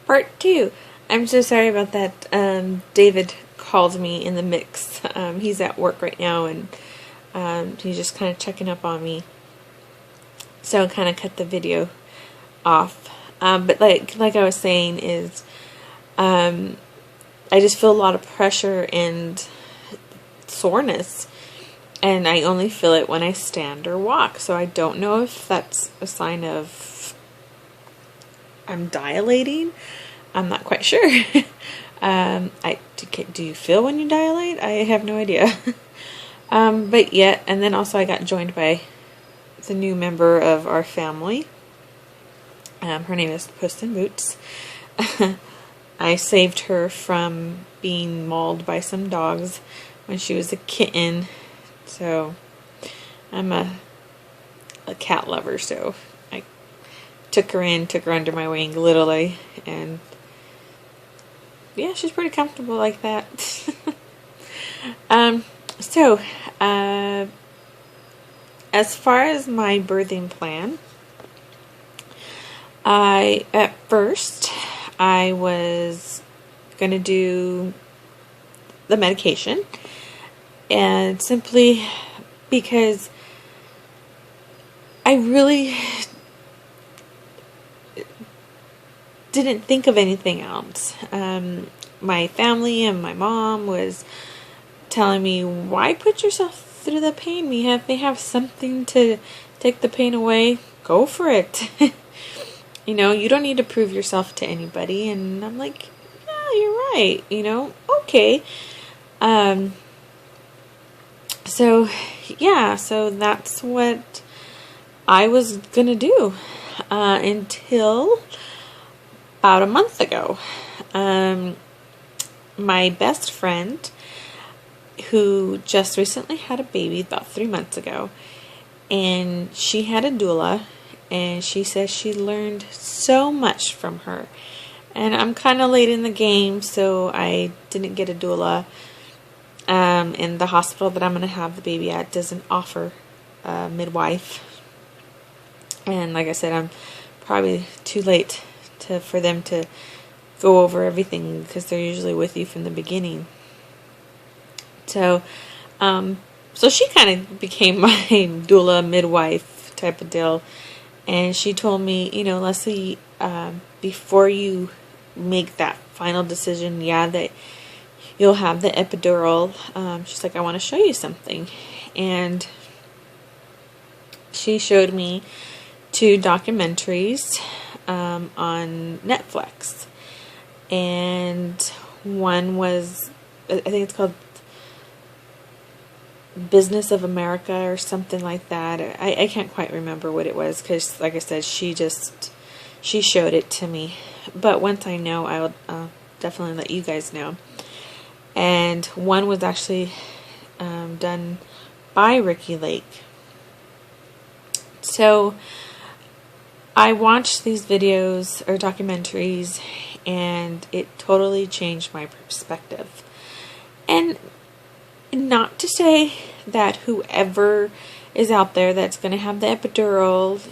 Part 2. I'm so sorry about that. David called me in the mix. He's at work right now, and he's just kind of checking up on me. So I kind of cut the video off. But like I was saying is, I just feel a lot of pressure and soreness, and I only feel it when I stand or walk. So I don't know if that's a sign of I'm dilating. I'm not quite sure. Do you feel when you dilate? I have no idea. But yet, and then also I got joined by the new member of our family. Her name is Puss in Boots. I saved her from being mauled by some dogs when she was a kitten. So I'm a cat lover, so I took her under my wing literally, and yeah, she's pretty comfortable like that. So as far as my birthing plan, at first I was going to do the medication, and simply because I really didn't think of anything else. My family and my mom was telling me, why put yourself through the pain? We have something to take the pain away. Go for it. You don't need to prove yourself to anybody. And I'm like, yeah, you're right. Okay. So that's what I was gonna do until about a month ago. My best friend, who just recently had a baby about 3 months ago, and she had a doula, and she says she learned so much from her. And I'm kind of late in the game, so I didn't get a doula. And the hospital that I'm going to have the baby at doesn't offer a midwife. And like I said, I'm probably too late for them to go over everything, because they're usually with you from the beginning. So she kind of became my doula midwife type of deal. And she told me, Leslie, before you make that final decision, that you'll have the epidural. She's like, I want to show you something. And she showed me 2 documentaries on Netflix. And one was, I think it's called Business of America or something like that. I can't quite remember what it was, because like I said, she showed it to me. But once I know, I will definitely let you guys know. And one was actually done by Ricki Lake. So I watched these videos or documentaries, and it totally changed my perspective. And not to say that whoever is out there that's going to have the epidural,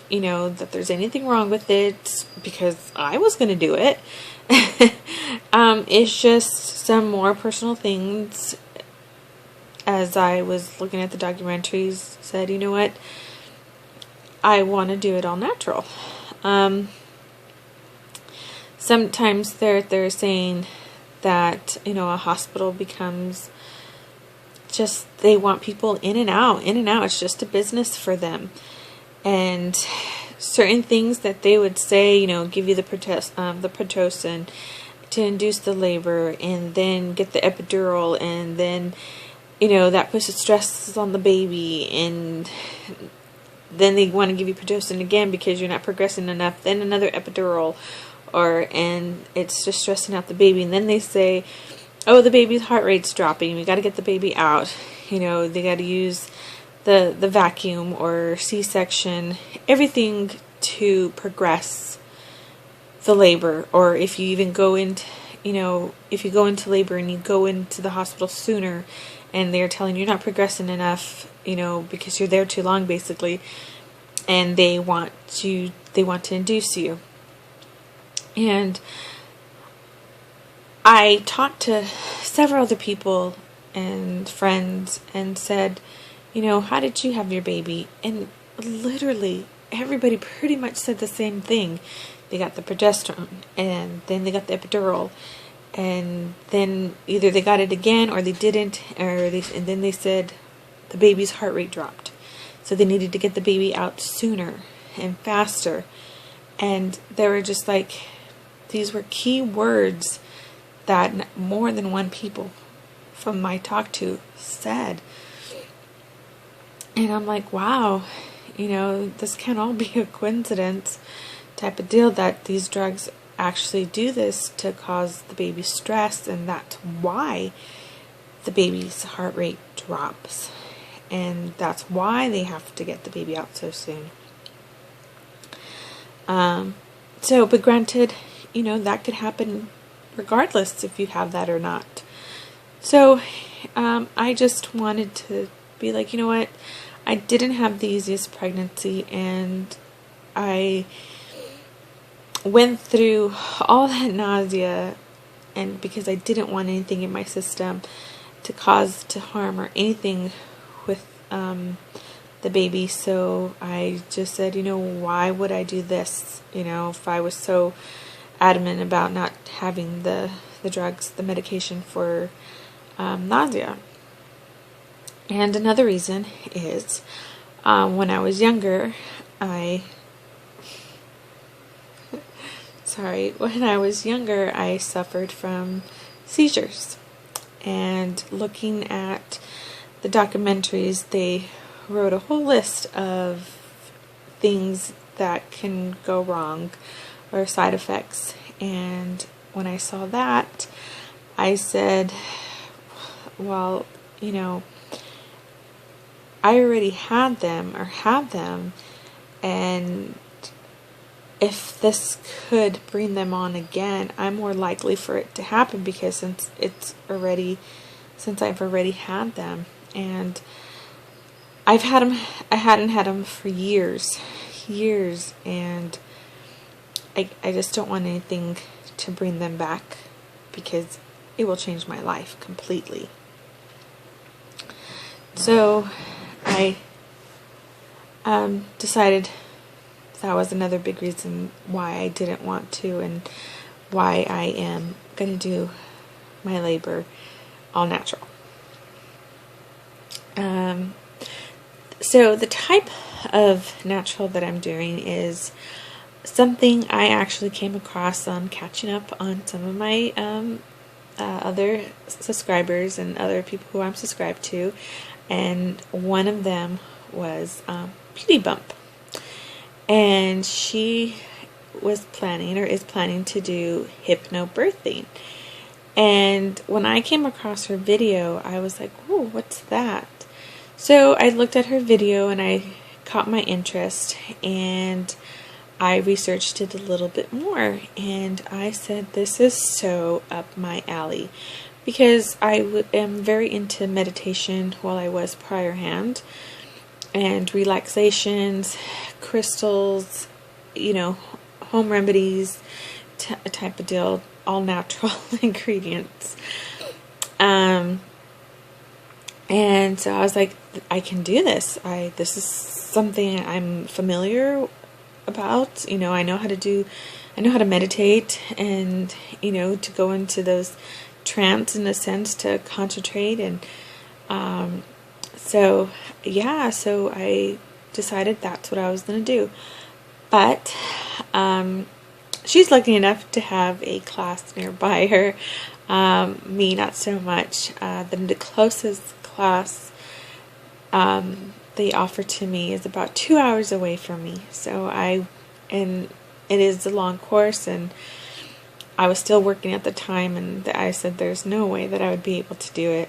that there's anything wrong with it, because I was going to do it. It's just some more personal things. As I was looking at the documentaries, said, you know what, I want to do it all natural. Sometimes they're saying that, a hospital becomes just, they want people in and out. It's just a business for them. And certain things that they would say, give you the Pitocin to induce the labor, and then get the epidural, and then, that puts the stress on the baby, and then they want to give you Pitocin again because you're not progressing enough, then another epidural, and it's just stressing out the baby. And then they say, oh, the baby's heart rate's dropping, we got to get the baby out. They got to use the vacuum or C-section, everything to progress the labor. Or if you even go into, if you go into labor and you go into the hospital sooner, and they're telling you you're not progressing enough, because you're there too long, basically, and they want to induce you. And I talked to several other people and friends and said, how did you have your baby? And literally everybody pretty much said the same thing. They got the progesterone, and then they got the epidural, and then either they got it again or they didn't, and then they said the baby's heart rate dropped. So they needed to get the baby out sooner and faster. And they were just like, these were key words that more than one people from my talk to said. And I'm like, wow, this can't all be a coincidence type of deal, that these drugs actually do this to cause the baby stress, and that's why the baby's heart rate drops. And that's why they have to get the baby out so soon. But granted, that could happen regardless if you have that or not. So, I just wanted to be like, you know what? I didn't have the easiest pregnancy, and I went through all that nausea, and because I didn't want anything in my system to harm or anything with the baby. So I just said, why would I do this? If I was so adamant about not having the drugs, the medication for nausea. And another reason is when I was younger, I suffered from seizures. And looking at the documentaries, they wrote a whole list of things that can go wrong or side effects. And when I saw that, I said, well, I already had them or have them, and if this could bring them on again, I'm more likely for it to happen, because since I've already had them, and I hadn't had them for years, and I just don't want anything to bring them back, because it will change my life completely. So I decided that was another big reason why I didn't want to, and why I am going to do my labor all natural. So the type of natural that I'm doing is something I actually came across on catching up on some of my other subscribers and other people who I'm subscribed to, and one of them was Beauty Bump, and she was planning or is planning to do hypnobirthing. And when I came across her video, I was like, "Oh, what's that?" So I looked at her video and I caught my interest, and I researched it a little bit more, and I said, this is so up my alley, because I am very into meditation while I was prior hand, and relaxations, crystals, home remedies type of deal, all natural ingredients. And so I was like, I can do this. This is something I'm familiar about. I know how to meditate, and to go into those trance, in a sense, to concentrate. And so I decided that's what I was going to do. But she's lucky enough to have a class nearby her. Me, not so much. The closest class they offer to me is about 2 hours away from me. So and it is a long course, and I was still working at the time, and I said there's no way that I would be able to do it.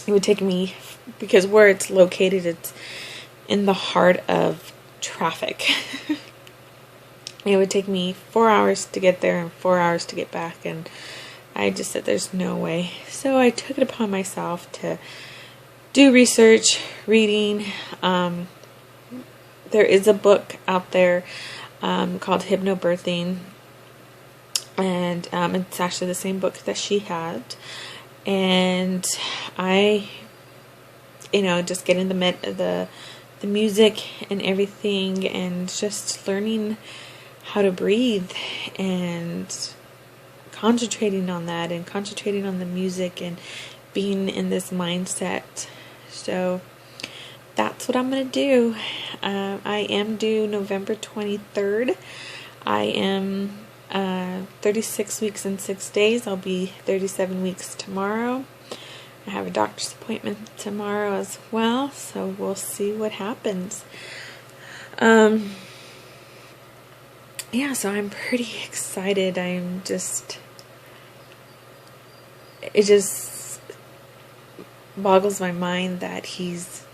It would take me, because where it's located, it's in the heart of traffic. It would take me 4 hours to get there and 4 hours to get back, and I just said there's no way. So I took it upon myself to do research, reading. There is a book out there called Hypnobirthing, and and it's actually the same book that she had. And I, just getting the music and everything, and just learning how to breathe and concentrating on that, and concentrating on the music, and being in this mindset. So that's what I'm going to do. I am due November 23rd. I am 36 weeks and 6 days. I'll be 37 weeks tomorrow. I have a doctor's appointment tomorrow as well, so we'll see what happens. Yeah, so I'm pretty excited. It just boggles my mind that he's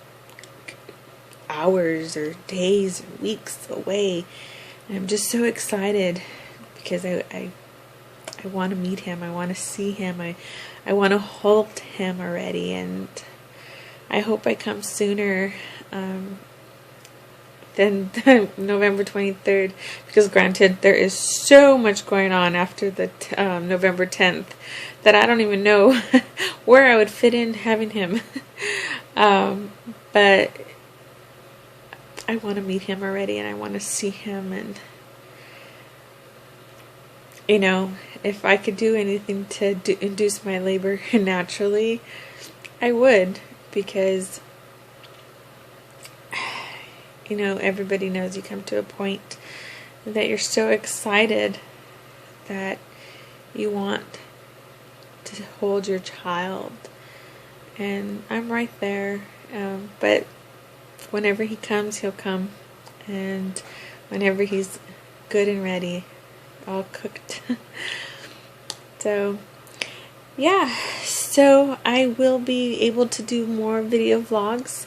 hours or days or weeks away. And I'm just so excited because I want to meet him. I want to see him. I want to hold him already, and I hope I come sooner than November 23rd, because granted, there is so much going on after the November 10th that I don't even know where I would fit in having him. But I want to meet him already, and I want to see him, and if I could do anything to induce my labor naturally, I would, because everybody knows you come to a point that you're so excited that you want to hold your child, and I'm right there. But whenever he comes, he'll come, and whenever he's good and ready, all cooked. So yeah, so I will be able to do more video vlogs,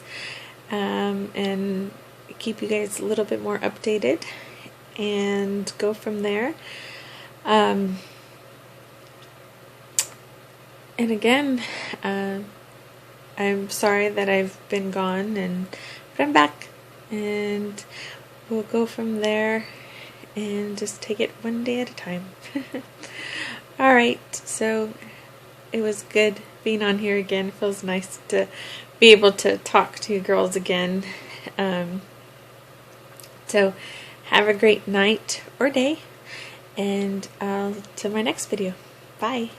and keep you guys a little bit more updated, and go from there. And again, I'm sorry that I've been gone, but I'm back, and we'll go from there and just take it one day at a time. Alright, so it was good being on here again. It feels nice to be able to talk to you girls again. So have a great night or day, and till my next video. Bye.